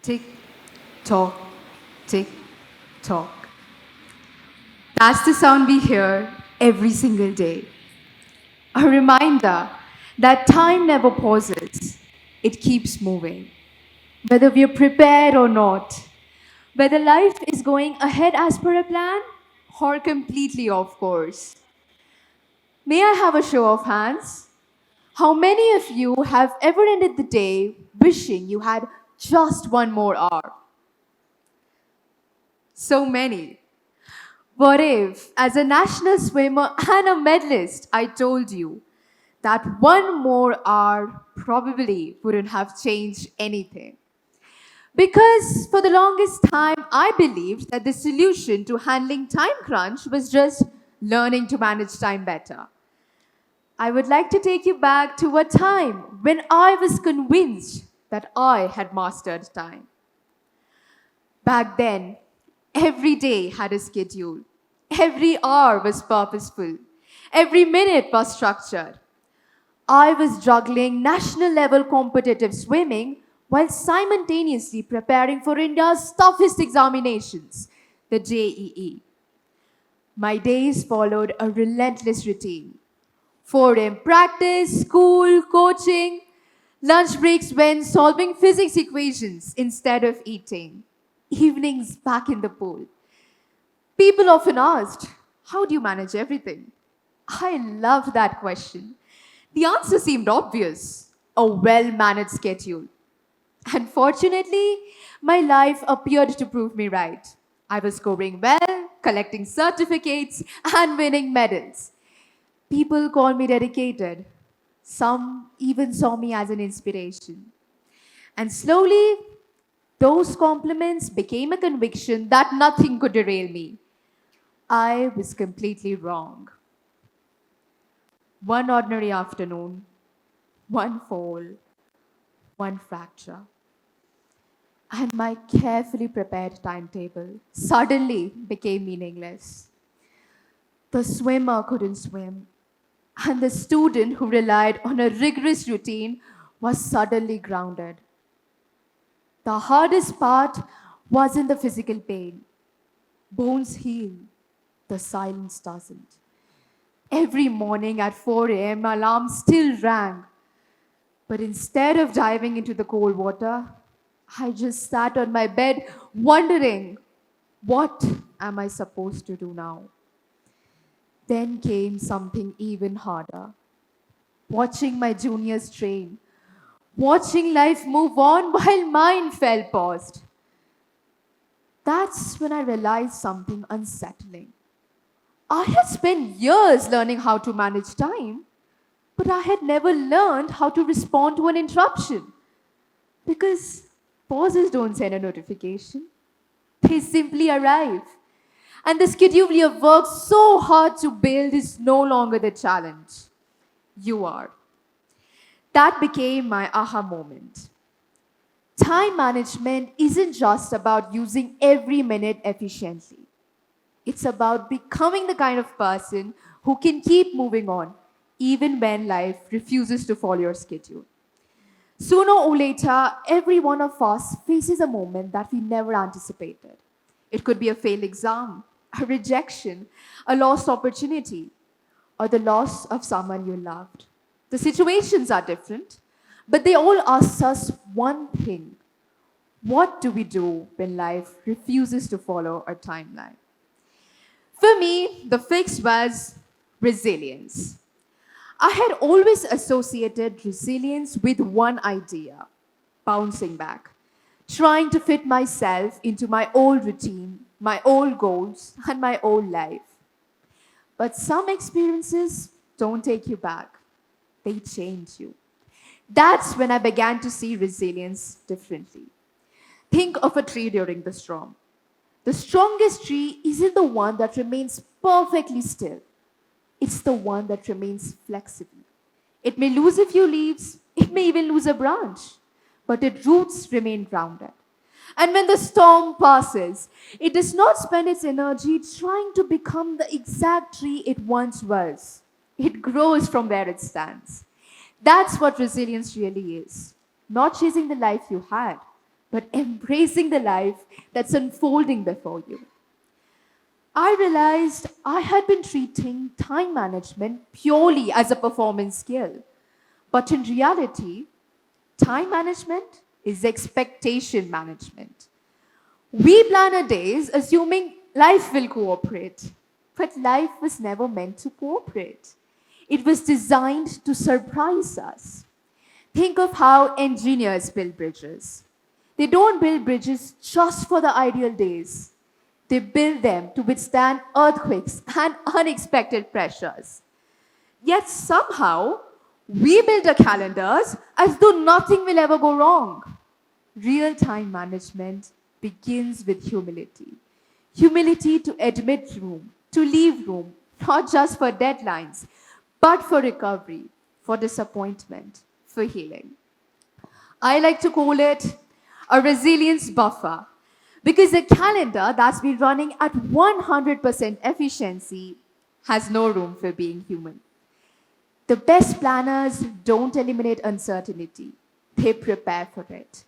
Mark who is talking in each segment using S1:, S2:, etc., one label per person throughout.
S1: Tick, tock, tick, tock. That's the sound we hear every single day. A reminder that time never pauses, it keeps moving. Whether we're prepared or not, whether life is going ahead as per a plan or completely off course. May I have a show of hands? How many of you have ever ended the day wishing you had just one more hour? So many. What if, as a national swimmer and a medalist, I told you that one more hour probably wouldn't have changed anything? Because for the longest time, I believed that the solution to handling time crunch was just learning to manage time better. I would like to take you back to a time when I was convinced that I had mastered time. Back then, every day had a schedule. Every hour was purposeful. Every minute was structured. I was juggling national level competitive swimming while simultaneously preparing for India's toughest examinations, the JEE. My days followed a relentless routine. 4 a.m. practice, school, coaching, lunch breaks when solving physics equations instead of eating, evenings back in the pool. People often asked, how do you manage everything? I love that question. The answer seemed obvious, a well managed schedule. Unfortunately, my life appeared to prove me right. I was scoring well, collecting certificates, and winning medals. People call me dedicated. Some even saw me as an inspiration. And slowly, those compliments became a conviction that nothing could derail me. I was completely wrong. One ordinary afternoon, one fall, one fracture, and my carefully prepared timetable suddenly became meaningless. The swimmer couldn't swim, and the student who relied on a rigorous routine was suddenly grounded. The hardest part wasn't the physical pain. Bones heal, the silence doesn't. Every morning at 4 a.m., alarm still rang. But instead of diving into the cold water, I just sat on my bed wondering, what am I supposed to do now? Then came something even harder. Watching my juniors train, watching life move on while mine fell paused. That's when I realized something unsettling. I had spent years learning how to manage time, but I had never learned how to respond to an interruption. Because pauses don't send a notification, they simply arrive. And the schedule you have worked so hard to build is no longer the challenge. You are. That became my aha moment. Time management isn't just about using every minute efficiently. It's about becoming the kind of person who can keep moving on even when life refuses to follow your schedule. Sooner or later, every one of us faces a moment that we never anticipated. It could be a failed exam, a rejection, a lost opportunity, or the loss of someone you loved. The situations are different, but they all ask us one thing: what do we do when life refuses to follow our timeline? For me, the fix was resilience. I had always associated resilience with one idea: bouncing back, trying to fit myself into my old routine, my old goals, and my old life. But some experiences don't take you back, they change you. That's when I began to see resilience differently. Think of a tree during the storm. The strongest tree isn't the one that remains perfectly still. It's the one that remains flexible. It may lose a few leaves, it may even lose a branch, but its roots remain grounded. And when the storm passes, it does not spend its energy trying to become the exact tree it once was. It grows from where it stands. That's what resilience really is. Not chasing the life you had, but embracing the life that's unfolding before you. I realized I had been treating time management purely as a performance skill. But in reality, time management is expectation management. We plan our days assuming life will cooperate, but life was never meant to cooperate. It was designed to surprise us. Think of how engineers build bridges. They don't build bridges just for the ideal days. They build them to withstand earthquakes and unexpected pressures. Yet somehow, we build our calendars as though nothing will ever go wrong. Real time management begins with humility. Humility to admit room, to leave room, not just for deadlines, but for recovery, for disappointment, for healing. I like to call it a resilience buffer because a calendar that's been running at 100% efficiency has no room for being human. The best planners don't eliminate uncertainty, they prepare for it.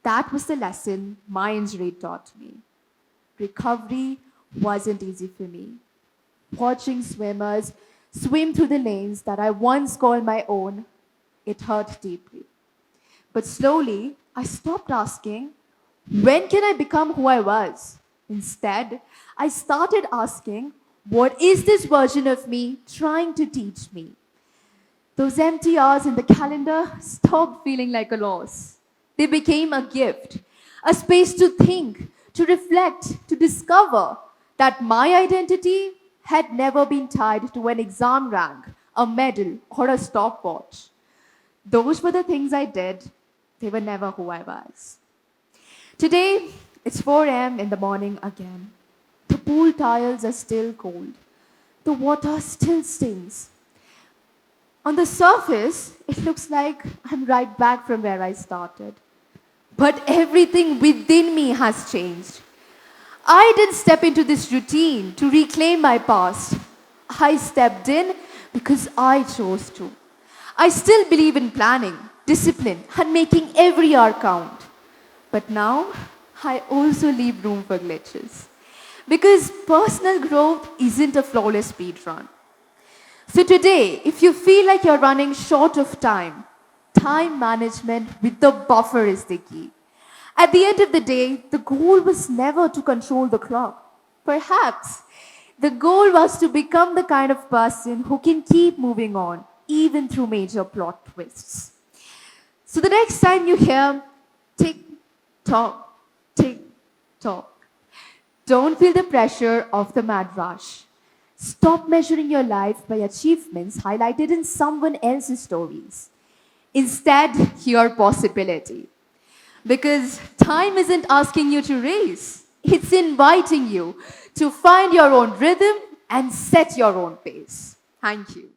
S1: That was the lesson my injury taught me. Recovery wasn't easy for me. Watching swimmers swim through the lanes that I once called my own, it hurt deeply. But slowly, I stopped asking, when can I become who I was? Instead, I started asking, what is this version of me trying to teach me? Those empty hours in the calendar stopped feeling like a loss. They became a gift, a space to think, to reflect, to discover that my identity had never been tied to an exam rank, a medal, or a stopwatch. Those were the things I did. They were never who I was. Today, it's 4 a.m. in the morning again. The pool tiles are still cold. The water still stings. On the surface, it looks like I'm right back from where I started. But everything within me has changed. I didn't step into this routine to reclaim my past. I stepped in because I chose to. I still believe in planning, discipline, and making every hour count. But now, I also leave room for glitches. Because personal growth isn't a flawless speed run. So today, if you feel like you're running short of time, time management with the buffer is the key. At the end of the day, the goal was never to control the clock. Perhaps the goal was to become the kind of person who can keep moving on, even through major plot twists. So the next time you hear tick, tock, tick, tock, don't feel the pressure of the mad rush. Stop measuring your life by achievements highlighted in someone else's stories. Instead, hear possibility. Because time isn't asking you to race, it's inviting you to find your own rhythm and set your own pace. Thank you.